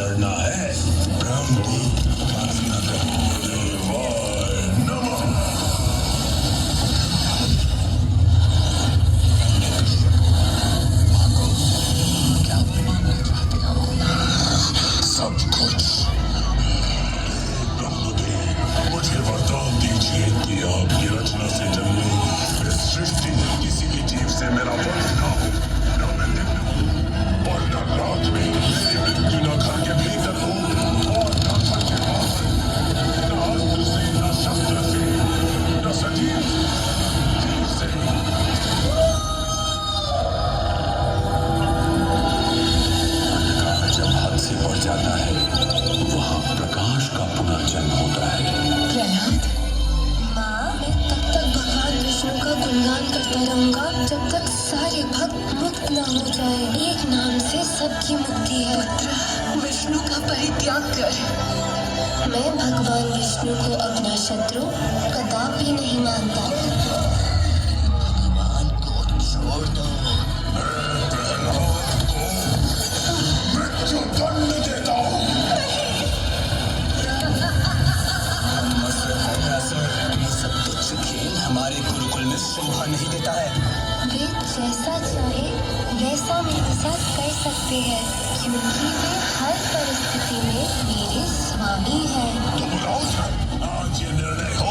लड़ना है। ब्रह्म देवाय नमः। क्या मानना चाहते हो? सब कुछ। ब्रह्मदेव, मुझे वरदान दीजिए कि आपकी रचना से जन्मे इस सृष्टि में किसी भी जीव से मेरा वध न हो, न मैं दिन हूँ और न रात में मेरी मृत्यु न घर के भीतर हो और न घर के बाहर, न अस्त्र से न शस्त्र से न सजीव जीव से। जब हद से बढ़ जाता है वहाँ प्रकाश का पुनर्जन्म होता है। प्रहलाद, माँ, मैं तब तक भगवान विष्णु का गुणगान करता रहूंगा जब तक सारे भक्त मुक्त न हो जाए। एक नाम से सबकी मुक्ति है। पुत्र, विष्णु का परित्याग कर। मैं भगवान विष्णु को अपना शत्रु कदापि नहीं मानता। भगवान को छोड़ दो। मृत्यु दंड देता हूँ। ये सब तुच्छ खेल हमारे गुरुकुल में शोभा नहीं देता है। वे जैसा चाहे वैसा मेरे साथ कर सकते हैं क्योंकि वे हर परिस्थिति में मेरे स्वामी हैं। तुम राउत, आज ये निर्णय हो